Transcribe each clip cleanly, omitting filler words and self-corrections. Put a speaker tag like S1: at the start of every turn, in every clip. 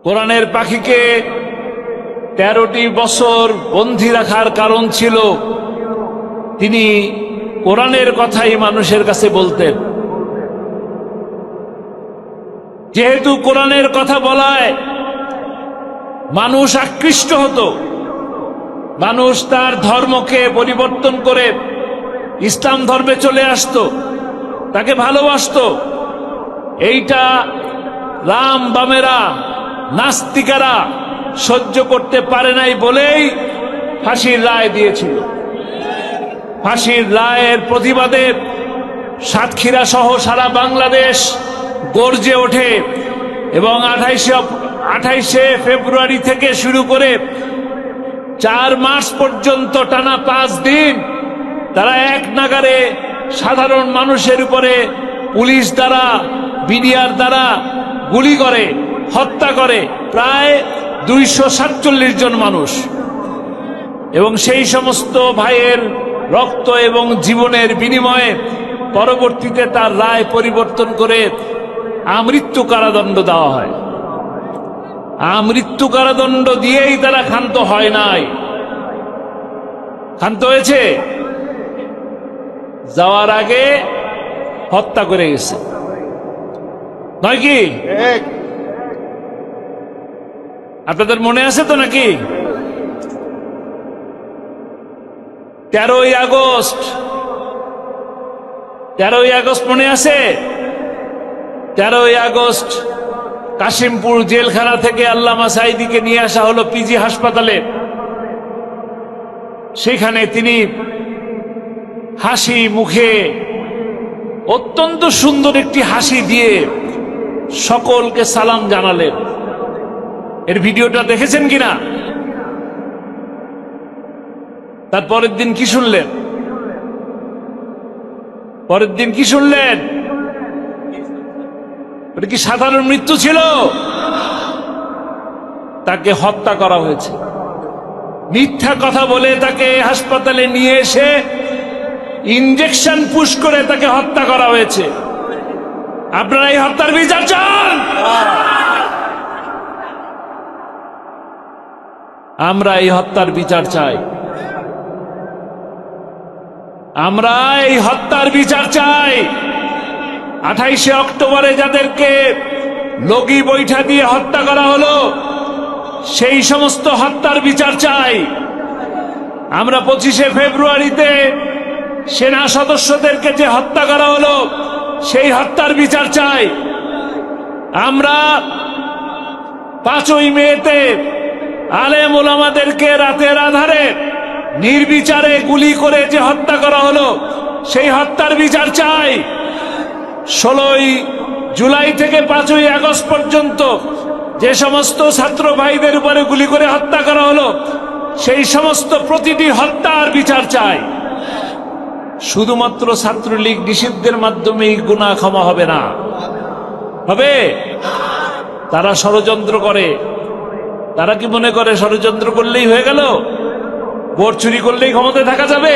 S1: কোরআনের পাখিকে 13টি বছর বন্দী রাখার কারণ ছিল তিনি কোরআনের কথাই মানুষের কাছে বলতেন। যেহেতু কোরআনের কথা বলায় মানুষ আকৃষ্ট হতো, মানুষ তার ধর্মকে পরিবর্তন করে ইসলাম ধর্মে চলে আসতো, তাকে ভালোবাসতো। এইটা রাম বামেরা নাস্তিকারা সহ্য করতে পারে নাই বলেই ফাঁসির রায় দিয়েছিল। ফাঁসির রায়ের প্রতিবাদে সাতক্ষীরা সহ সারা বাংলাদেশ গর্জে ওঠে এবং 28শে ফেব্রুয়ারি থেকে শুরু করে 4 মার্চ পর্যন্ত টানা 5 দিন তারা এক নাগারে সাধারণ মানুষের উপরে পুলিশ দ্বারা বিডিআর দ্বারা গুলি করে হত্যা করে প্রায় 247 জন মানুষ। এবং সেই সমস্ত ভাইয়ের রক্ত এবং জীবনের বিনিময়ে পরবর্তীতে তার রায় পরিবর্তন করে আমৃত্যু কারাদণ্ড দেওয়া হয়। আমৃত্যু কারাদণ্ড দিয়েই তারা ক্ষান্ত হয় নাই। ক্ষান্ত হয়েছে, যাওয়ার আগে হত্যা করে গেছে, নয় কি? আপনাদের মনে আছে তো নাকি? 13ই আগস্ট মনে আছে? 13ই আগস্ট কাশিমপুর জেলখানা থেকে আল্লামা সাঈদীকে নিয়ে আসা হলো পিজি হাসপাতালে। সেখানে তিনি হাসি মুখে অত্যন্ত সুন্দর একটি হাসি দিয়ে সকলকে সালাম জানালেন। এর ভিডিওটা দেখেছেন কিনা? তার পরের দিন কি শুনলেন? পরের দিন কি শুনলেন? এটা কি সাধারণ মৃত্যু ছিল? তাকে হত্যা করা হয়েছে। মিথ্যা কথা বলে তাকে হাসপাতালে নিয়ে এসে ইনজেকশন পুশ করে তাকে হত্যা করা হয়েছে। আপনারা এই হত্যার বিচার চান? আমরা এই হত্যার বিচার চাই। আমরা এই হত্যার বিচার চাই। 28শে অক্টোবরে যাদেরকে লগি বৈঠা দিয়ে হত্যা করা হলো সেই সমস্ত হত্যার বিচার চাই। আমরা 25শে ফেব্রুয়ারিতে সেনা সদস্যদেরকে যে হত্যা করা হলো সেই হত্যার বিচার চাই। আমরা 5ই মেতে আলেম ওলামাদেরকে রাতের আধারে নির্বিচারে গুলি করে যে হত্যা করা হলো সেই হত্যার বিচার চাই। 16ই জুলাই থেকে 5ই আগস্ট পর্যন্ত যে সমস্ত ছাত্র ভাইদের উপরে গুলি করে হত্যা করা হলো সেই সমস্ত প্রতিটি হত্যার বিচার চাই। শুধুমাত্র ছাত্রলীগ নিষিদ্ধের মাধ্যমেই গুনাহ ক্ষমা হবে না, হবে? তারা ষড়যন্ত্র করে। তারা কি মনে করে ষড়যন্ত্র করলেই হয়ে গেল? ভোট চুরি করলেই ক্ষমতায় থাকা যাবে?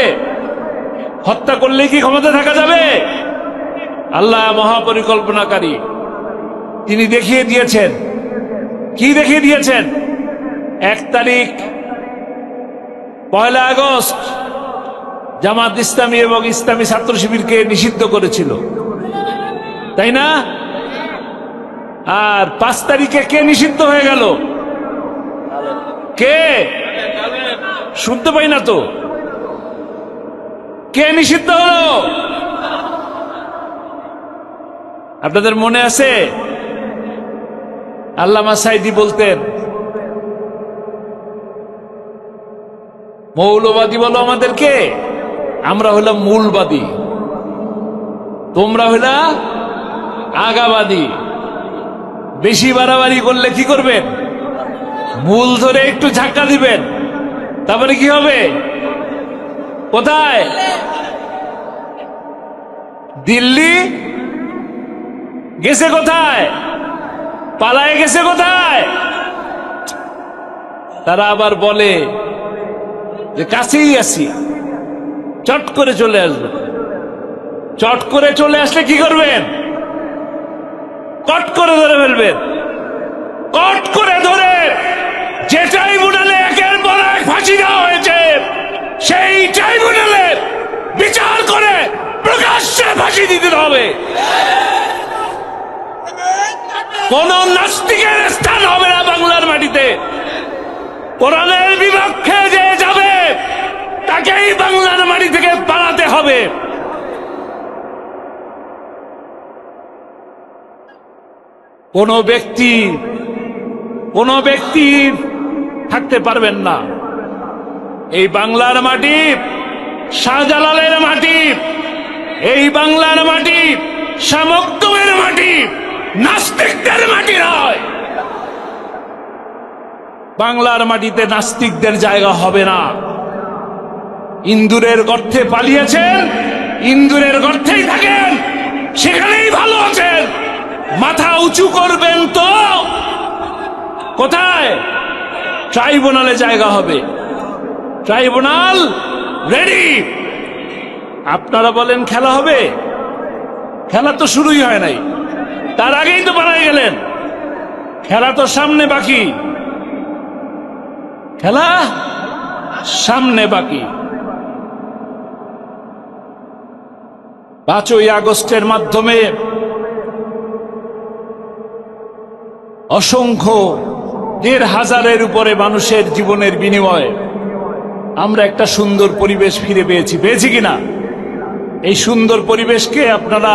S1: হত্যা করলেই কি ক্ষমতায় থাকা যাবে? আল্লাহ মহাপরিকল্পনাকারী, তিনি দেখিয়ে দিয়েছেন। কি দেখিয়ে দিয়েছেন? 1 তারিখ 1 আগস্ট জামাত ইসলামী এবং ইসলামী ছাত্র শিবিরকে নিষিদ্ধ করেছিল, তাই না? আর 5 তারিখে কে নিষিদ্ধ হয়ে গেল? কে? শুনতে পাই না তো। কে নিষিদ্ধ হলো? আপনাদের মনে আছে? আল্লামা সাঈদী বলতেন, মৌলবাদী বলো আমাদেরকে, আমরা হইলাম মূলবাদী, তোমরা হইলা আগাবাদী। বেশি বাড়াবাড়ি করলে কি করবেন? মূল ধরে একটু ঝাক্কা দিবেন, তারপরে কি হবে? কোথায়? দিল্লি গেছে কোথায়? পালায়ে গেছে কোথায়? তারা আবার বলে যে কাছেই আছি, চট করে চলে আসবে। চট করে চলে আসলে কি করবেন? কট করে ধরে ফেলবেন, কট করে প্রকাশ্যে ফাঁসি দিতে হবে। কোন নাস্তিকের স্থান হবে না বাংলার মাটিতে। কোরআনের বিপক্ষে যে যাবে তাকেই বাংলার মাটি থেকে পালাতে হবে। কোন ব্যক্তি থাকতে পারবেন না। এই বাংলার মাটি শাহজালালের মাটি, এই বাংলার মাটি শাহ মখদুমের মাটি, নাস্তিকদের মাটি নয়। বাংলার মাটিতে নাস্তিকদের জায়গা হবে না। ইন্দুরের গর্তে পালিয়েছেন, ইন্দুরের গর্তেই থাকেন, সেখানেই ভালো আছেন। মাথা উঁচু করবেন তো কোথায়? ট্রাইব্যুনালে জায়গা হবে। Tribunal ready. আপনারা বলেন খেলা হবে? খেলা তো শুরুই হয় নাই, তার আগেই তো বানাই গেলেন। খেলা তো সামনে বাকি, খেলা সামনে বাকি। 5ই আগস্টের মাধ্যমে অসংখ্য 1,500-এর উপরে মানুষের জীবনের বিনিময়ে আমরা একটা সুন্দর পরিবেশ ফিরে পেয়েছি কিনা? এই সুন্দর পরিবেশকে আপনারা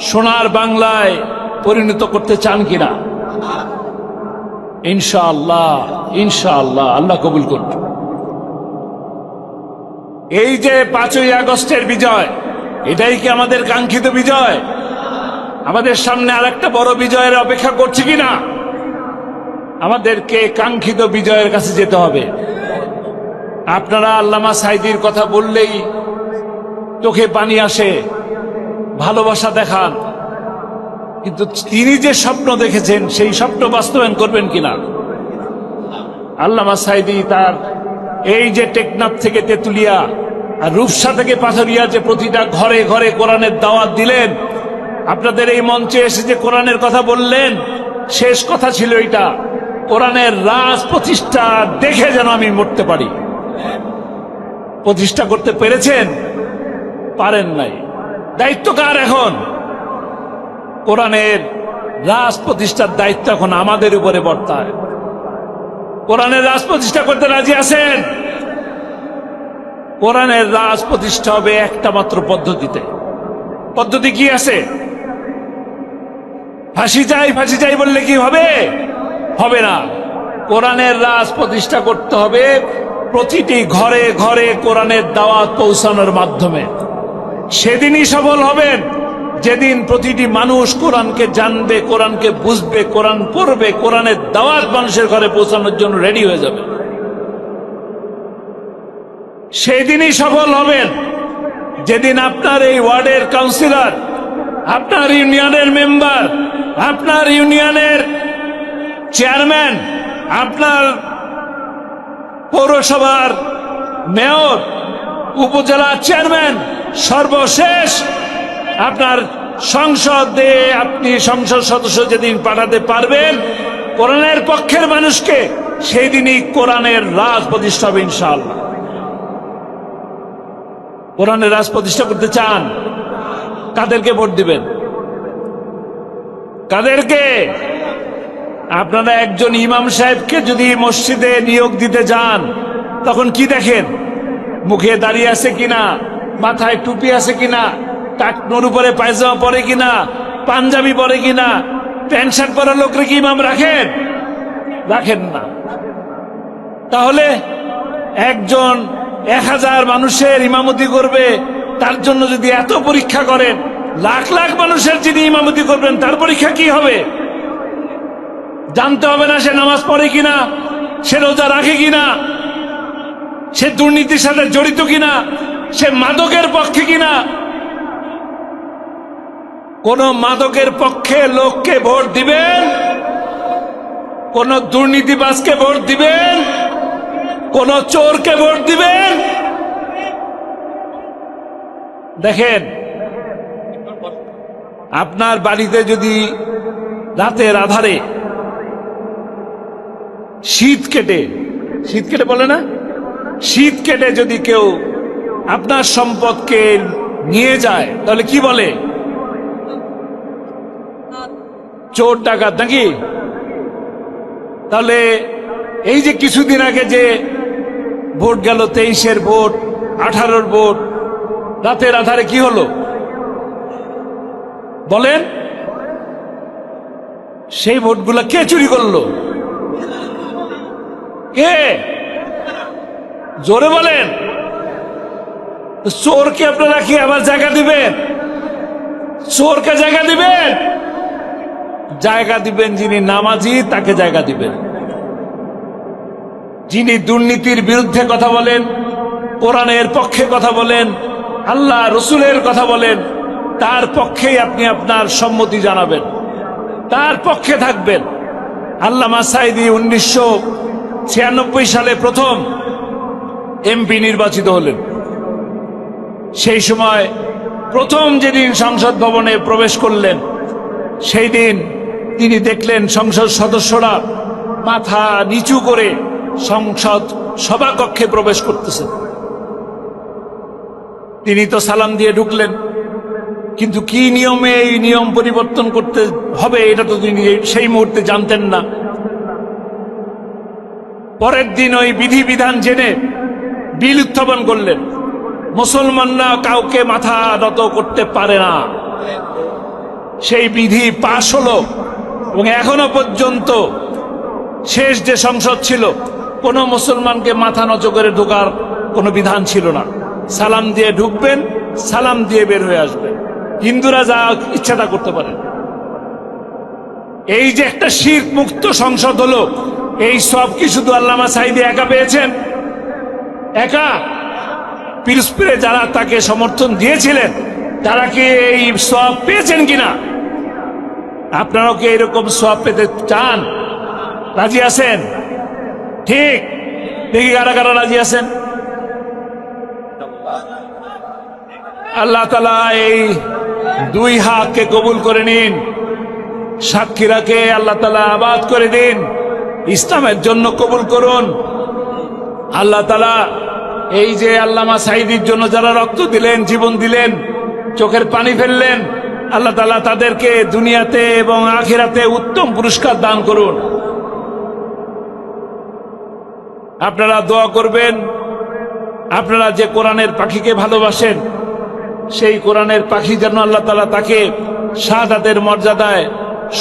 S1: সোনার বাংলায় পরিণত করতে চান কিনা? ইনশাআল্লাহ, ইনশাআল্লাহ, আল্লাহ কবুল করুন। এই যে 5ই আগস্টের বিজয়, এটাই কি আমাদের কাঙ্ক্ষিত বিজয়? আমাদের সামনে আরেকটা বড় বিজয়ের অপেক্ষা করছে কিনা? আমাদেরকে কাঙ্ক্ষিত বিজয়ের কাছে যেতে হবে। আপনারা আল্লামা সাঈদীর কথা বললেই চোখে পানি আসে, ভালোবাসা দেখান, কিন্তু তিনি যে স্বপ্ন দেখেছেন সেই স্বপ্ন বাস্তবায়ন করবেন কিনা? আল্লামা সাঈদী তার এই যে টেকনাফ থেকে তেতুলিয়া আর রূপসা থেকে পাথরিয়া যে প্রতিটা ঘরে ঘরে কোরআনের দাওয়াত দিলেন, আপনাদের এই মঞ্চে এসে যে কোরআনের কথা বললেন, শেষ কথা ছিল এটা, কোরআনের রাজ প্রতিষ্ঠা দেখে যেন আমি মরতে পারি। প্রতিষ্ঠা করতে পেরেছেন? পারেন নাই। দায়িত্ব কার এখন? কোরআনের রাজ প্রতিষ্ঠার দায়িত্ব এখন আমাদের উপরে বর্তায়। কোরআনের রাজ প্রতিষ্ঠা করতে রাজি আছেন? কোরআনের রাজ প্রতিষ্ঠা হবে একটা মাত্র পদ্ধতিতে। পদ্ধতি কি আছে? ফাঁসি চাই বললে কি হবে? হবে না। কোরআনের রাজ প্রতিষ্ঠা করতে হবে প্রতিটি ঘরে ঘরে কোরআনের দাওয়াত পৌঁছানোর মাধ্যমে। সেদিনই সফল হবেন যেদিন প্রতিটি মানুষ কোরআনকে জানবে, কোরআনকে বুঝবে, কোরআন পড়বে, কোরআনের দাওয়াত মানুষের ঘরে পৌঁছানোর জন্য রেডি হয়ে যাবে। সেদিনই সফল হবেন যেদিন আপনার এই ওয়ার্ডের কাউন্সিলর, আপনার ইউনিয়নের মেম্বার, আপনার ইউনিয়নের চেয়ারম্যান, আপনার পৌরসভার মেয়র, উপজেলা চেয়ারম্যান, সর্বশেষ আপনার সংসদে আপনি সংসদ সদস্য যেদিন পাঠাতে পারবেন কোরআনের পক্ষের মানুষকে, সেই দিনই কোরআনের রাজ প্রতিষ্ঠা হবে ইনশাআল্লাহ। কোরআনের রাজ প্রতিষ্ঠা করতে চান? কাদেরকে ভোট দিবেন? কাদেরকে? আপনারা একজন ইমাম সাহেবকে যদি মসজিদে নিয়োগ দিতে যান, তখন কি দেখেন? মুখে দাড়ি আছে কিনা, মাথায় টুপি আছে কিনা, টাকনোর উপরে পায়জামা পরে কিনা, পাঞ্জাবি পরে কিনা, প্যান্ট শার্ট পরা লোকরে কি ইমাম রাখেন? রাখেন না। তাহলে একজন 1000 মানুষের ইমামতি করবে, তার জন্য যদি এত পরীক্ষা করেন, লাখ লাখ মানুষের যিনি ইমামতি করবেন তার পরীক্ষা কি হবে? জানতে হবে না সে নামাজ পড়ে কিনা, সে রোজা রাখে কিনা, সে দুর্নীতির সাথে জড়িত কিনা, সে মাদকের পক্ষে কিনা। কোন মাদকের পক্ষে লোককে ভোট দিবেন, কোন দুর্নীতিবাজকে ভোট দিবেন, কোন চোরকে ভোট দিবেন? দেখেন, আপনার বাড়িতে যদি রাতের আধারে শীত কেটে বলে না, শীত কেটে যদি কেউ আপনার সম্পদকে নিয়ে যায়, তাহলে কি বলে? চোর ডাকাত নাকি? তাহলে এই যে কিছুদিন আগে যে ভোট গেল, 23-এর ভোট, 18-র ভোট, রাতের আধারে কি হলো বলেন? সেই ভোটগুলা কে চুরি করলো? কে? জোরে বলেন। চোরকে আপনারা কি আবার জায়গা দিবেন? চোরকে জায়গা দিবেন? জায়গা দিবেন যিনি নামাজি, তাকে জায়গা দিবেন। যিনি দুর্নীতির বিরুদ্ধে কথা বলেন, কোরআনের পক্ষে কথা বলেন, আল্লাহ রসুলের কথা বলেন, তার পক্ষেই আপনি আপনার সম্মতি জানাবেন, তার পক্ষে থাকবেন। আল্লামা সাঈদী 1996 সালে প্রথম এমপি নির্বাচিত হলেন। সেই সময় প্রথম যেদিন সংসদ ভবনে প্রবেশ করলেন, সেই দিন তিনি দেখলেন সংসদ সদস্যরা মাথা নিচু করে সংসদ সভাকক্ষে প্রবেশ করতেছেন। তিনি তো সালাম দিয়ে ঢুকলেন, কিন্তু কি নিয়মে এই নিয়ম পরিবর্তন করতে হবে এটা তো তিনি সেই মুহূর্তে জানতেন না। পরের দিন ওই বিধিবিধান জেনে বিল উত্থাপন করলেন, মুসলমানরা কাউকে মাথা নত করতে পারে না। সেই বিধি পাশ হলো এবং এখনো পর্যন্ত শেষ যে সংসদ ছিল, কোন মুসলমানকে মাথা নত করে ঢোকার কোনো বিধান ছিল না। সালাম দিয়ে ঢুকবেন, সালাম দিয়ে বের হয়ে আসবেন। হিন্দুরা যা ইচ্ছাটা করতে পারে। এই যে একটা শিরক মুক্ত সংসদ হলো, এই সব কি শুধু আল্লামা সাঈদী একা পেয়েছেন? একা? পিরস্পিরে যারা তাকে সমর্থন দিয়েছিলেন, তারা কি এই সওয়াব পেয়েছেন কিনা? আপনারাও কি এরকম সওয়াব পেতে চান? রাজি আছেন? ঠিক, দেখি কারা কারা রাজি আছেন। আল্লাহ তাআলা এই দুই হাতকে কবুল করে নিন, সাক্ষীরাকে আল্লাহ তাআলা আবাদ করে দিন, ইসলামের জন্য কবুল করুন। আল্লাহ তাআলা এই যে আল্লামা সাঈদীর জন্য যারা রক্ত দিলেন, জীবন দিলেন, চোখের পানি ফেললেন, আল্লাহ তাআলা তাদেরকে দুনিয়াতে এবং আখিরাতে উত্তম পুরস্কার দান করুন। আপনারা দোয়া করবেন, আপনারা যে কোরআনের পাখিকে ভালোবাসেন, সেই কোরআনের পাখি যেন আল্লাহ তাআলা তাকে শাহাদাতের মর্যাদায়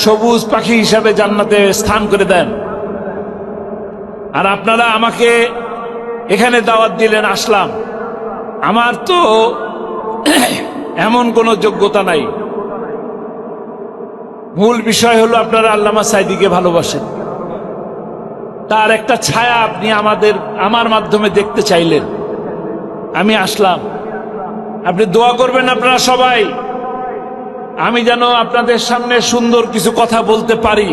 S1: সবুজ পাখি হিসাবে জান্নাতে স্থান করে দেন। আর আপনারা আমাকে এখানে দাওয়াত দিলেন, আসলাম। আমার তো এমন কোনো যোগ্যতা নাই। মূল বিষয় হলো আপনারা আল্লামা সাঈদীকে ভালোবাসেন, তার একটা ছায়া আপনি আমার মাধ্যমে দেখতে চাইলেন, আমি আসলাম। আপনি দোয়া করবেন আপনারা সবাই, আমি যেন আপনাদের সামনে সুন্দর কিছু কথা বলতে পারি,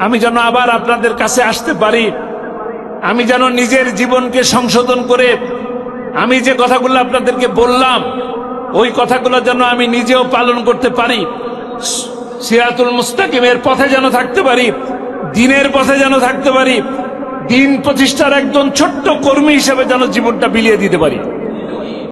S1: আমি যেন আবার আপনাদের কাছে আসতে পারি, আমি যেন নিজের জীবনকে সংশোধন করে আমি যে কথাগুলো আপনাদেরকে বললাম, ওই কথাগুলো যেন আমি নিজেও পালন করতে পারি, সিরাতুল মুস্তাকিমের পথে যেন থাকতে পারি, দ্বীনের পথে যেন থাকতে পারি, দ্বীন প্রতিষ্ঠার একজন ছোট্ট কর্মী হিসেবে যেন জীবনটা বিলিয়ে দিতে পারি।